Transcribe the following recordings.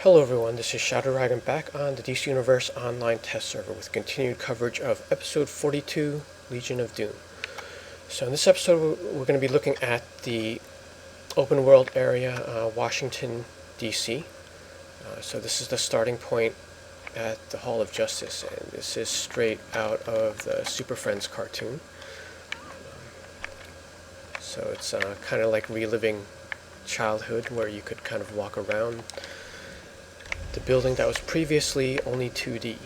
Hello everyone, this is Shadow Dragon back on the DC Universe online test server with continued coverage of episode 42, Legion of Doom. So in this episode we're going to be looking at the open world area, Washington, DC. So this is the starting point at the Hall of Justice, and this is straight out of the Super Friends cartoon. So it's kind of like reliving childhood, where you could kind of walk around the building that was previously only 2D.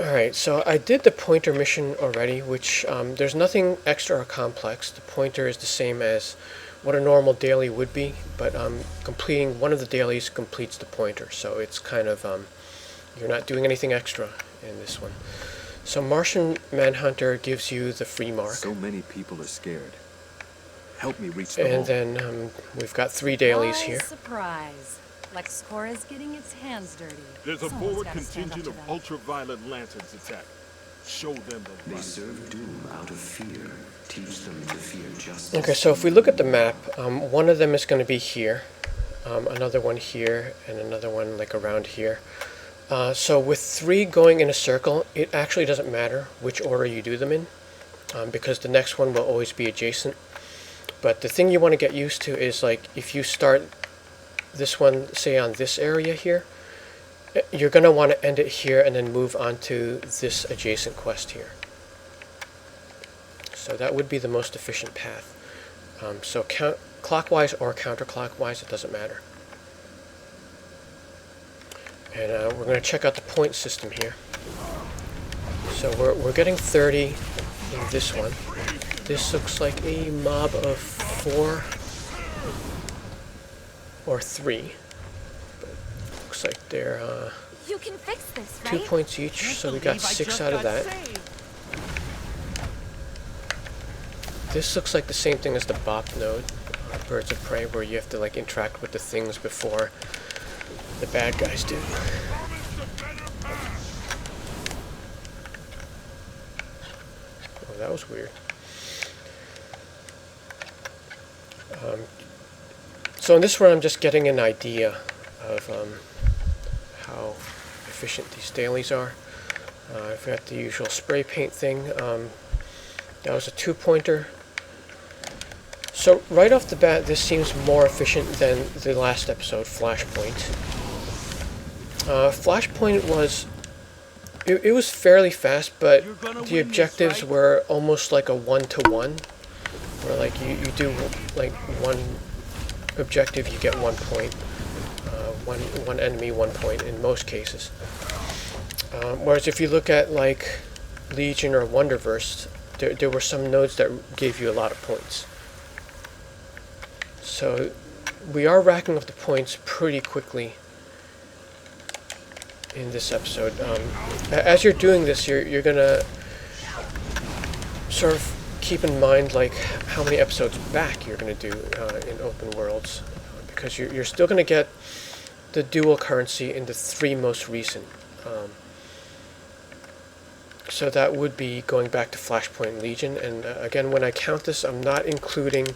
Alright, so I did the pointer mission already, which there's nothing extra or complex. The pointer is the same as what a normal daily would be, but completing one of the dailies completes the pointer, so it's kind of, you're not doing anything extra in this one. So Martian Manhunter gives you the free mark. So many people are scared. Help me reach the And then we've got 3 dailies here. Surprise. Lexcorp is getting its hands dirty. There's a forward contingent of ultraviolet lanterns attack. Show them the They serve doom out of fear. Teach them to fear justice. Okay, so if we look at the map, one of them is going to be here, another one here, and another one like around here. So with 3 going in a circle, it actually doesn't matter which order you do them in, because the next one will always be adjacent. But the thing you want to get used to is, like, if you start this one, say on this area here, you're going to want to end it here and then move on to this adjacent quest here. So that would be the most efficient path. So clockwise or counterclockwise, it doesn't matter. And we're going to check out the point system here. So we're getting 30 in this one. This looks like a mob of 4 or 3. But looks like they're You can fix this, right? 2 points each, so we got 6 out of that. This looks like the same thing as the Bop node, Birds of Prey, where you have to like interact with the things before the bad guys do. Oh, that was weird. So in this one, I'm just getting an idea of how efficient these dailies are. I've got the usual spray paint thing. That was a 2-pointer. So right off the bat, this seems more efficient than the last episode, Flashpoint. Flashpoint was, it was fairly fast, but the objectives were almost like a 1-to-1, where like you do like one objective, you get 1 point, one enemy 1 point in most cases. Whereas if you look at like Legion or Wonderverse, there were some nodes that gave you a lot of points. So we are racking up the points pretty quickly in this episode. As you're doing this, you're gonna sort of keep in mind like how many episodes back you're gonna do in open worlds, because you're still gonna get the dual currency in the 3 most recent. So that would be going back to Flashpoint Legion, and again, when I count this, I'm not including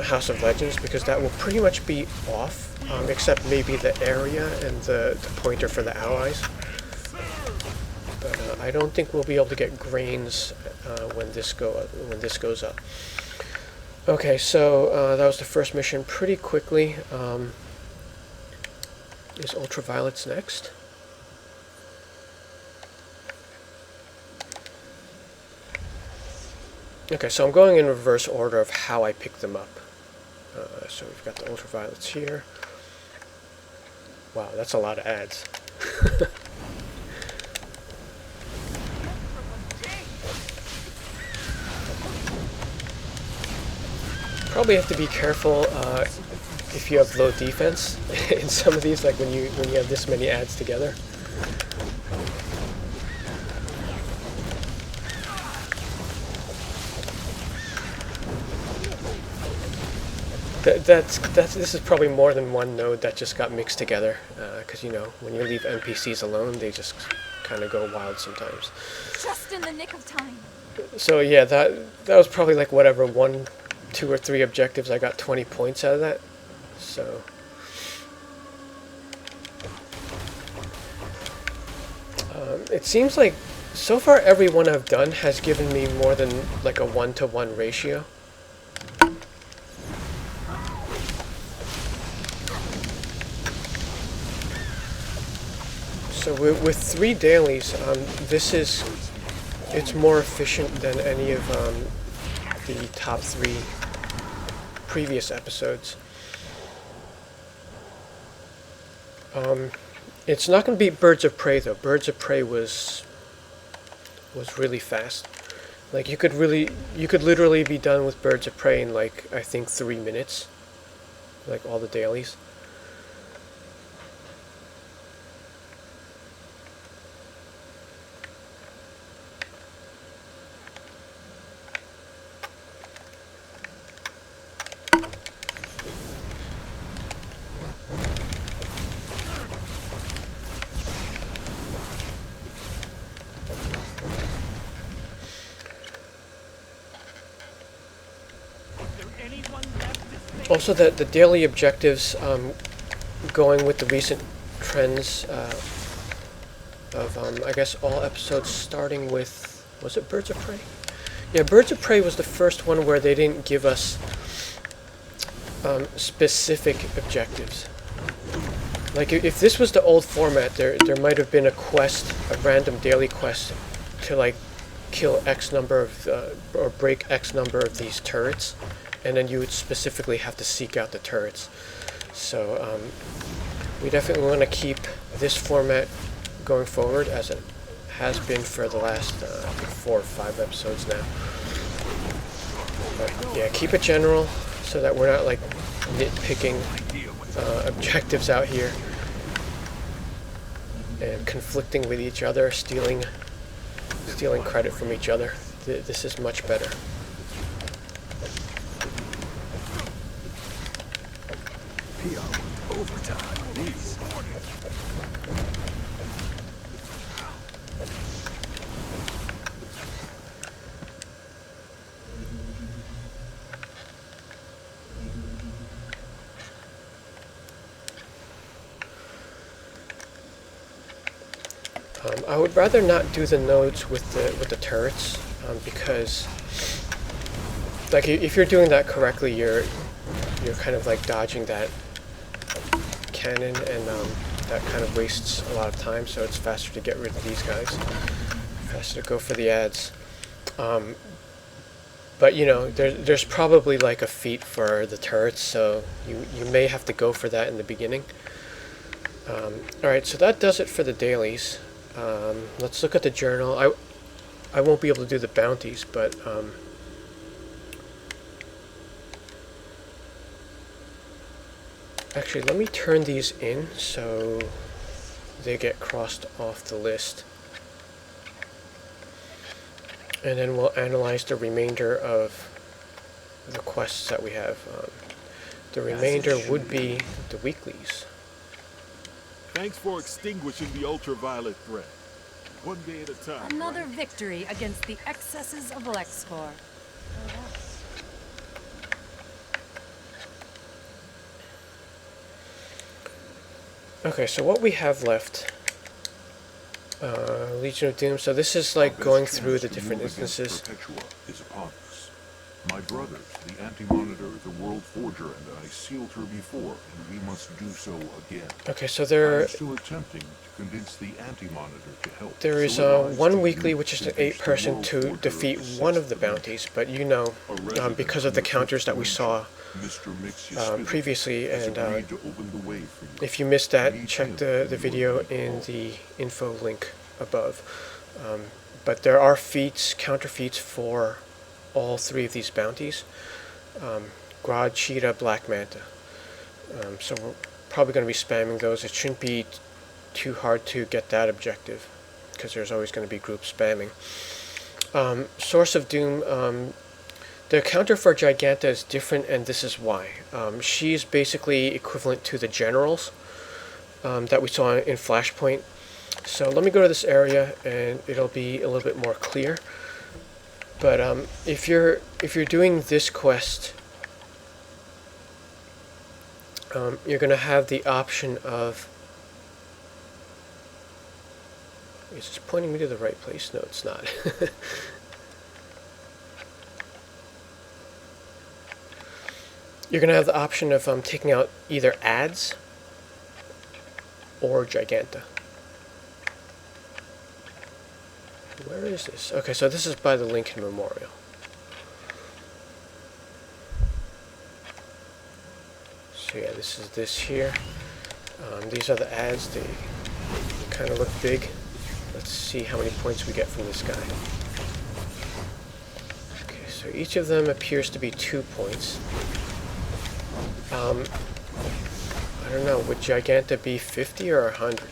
House of Legends, because that will pretty much be off, except maybe the area and the pointer for the allies. But I don't think we'll be able to get grains when this goes up. Okay, so that was the first mission pretty quickly. Is Ultraviolet's next? Okay, so I'm going in reverse order of how I pick them up. So we've got the Ultraviolets here. Wow, that's a lot of ads. Probably have to be careful if you have low defense in some of these, like when you have this many ads together. This is probably more than one node that just got mixed together, because you know, when you leave NPCs alone, they just kind of go wild sometimes. Just in the nick of time. So yeah, that was probably like whatever 1, 2, or 3 objectives. I got 20 points out of that. So It seems like so far every one I've done has given me more than like a 1-to-1 ratio. So with 3 dailies, it's more efficient than any of the top 3 previous episodes. It's not going to beat Birds of Prey though. Birds of Prey was really fast. Like you could literally be done with Birds of Prey in like I think 3 minutes. Like all the dailies. Also, the daily objectives, going with the recent trends of, I guess, all episodes starting with, was it Birds of Prey? Yeah, Birds of Prey was the first one where they didn't give us specific objectives. Like, if this was the old format, there might have been a quest, a random daily quest, to, like, kill X number of, or break X number of these turrets. And then you would specifically have to seek out the turrets. So we definitely want to keep this format going forward as it has been for the last 4 or 5 episodes now. But yeah, keep it general so that we're not like nitpicking objectives out here and conflicting with each other, stealing credit from each other. This is much better. Overtime, please. I would rather not do the nodes with the turrets because, like, if you're doing that correctly, you're kind of like dodging that cannon, and that kind of wastes a lot of time. So it's faster to get rid of these guys, faster to go for the ads. But you know, there's probably like a feat for the turrets, so you may have to go for that in the beginning. Alright, so that does it for the dailies. Let's look at the journal. I won't be able to do the bounties, but actually, let me turn these in so they get crossed off the list. And then we'll analyze the remainder of the quests that we have. The remainder would be the weeklies. Thanks for extinguishing the ultraviolet threat. One day at a time. Another right? victory against the excesses of Lexcorp. Okay, so what we have left, Legion of Doom. So this is like going through the different instances. Perpetua is upon us. My brothers, the Anti-Monitor, the World Forger, and I sealed her before, and we must do so again. Okay, so I'm still attempting to convince the Anti-Monitor to help. there is one weekly, which is an 8-person to defeat one of the bounties, but you know, because of the counters that we saw previously, and if you missed that, check the video in the info link above. But there are feats, counter feats for all 3 of these bounties. Grodd, Cheetah, Black Manta. So we're probably going to be spamming those. It shouldn't be too hard to get that objective, because there's always going to be group spamming. Source of Doom, the counter for Giganta is different, and this is why. She's basically equivalent to the generals that we saw in Flashpoint. So let me go to this area, and it'll be a little bit more clear. But if you're doing this quest, you're going to have the option of Is this pointing me to the right place? No, it's not. You're going to have the option of taking out either ads or Giganta. Where is this? Okay, so this is by the Lincoln Memorial. So yeah, this is this here. These are the ads. They kind of look big. Let's see how many points we get from this guy. Okay, so each of them appears to be 2 points. I don't know, would Giganta be 50 or 100?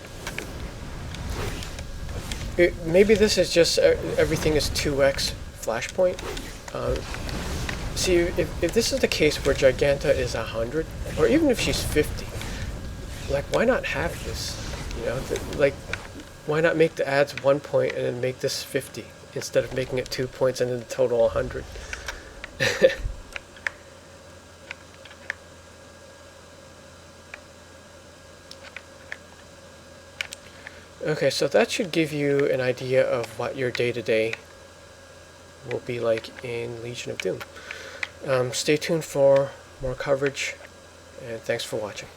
Maybe this is just everything is 2x flashpoint. See, if this is the case where Giganta is 100, or even if she's 50, like, why not have this? You know, like, why not make the ads 1 point and then make this 50 instead of making it 2 points and then the total 100? Okay, so that should give you an idea of what your day-to-day will be like in Legion of Doom. Stay tuned for more coverage, and thanks for watching.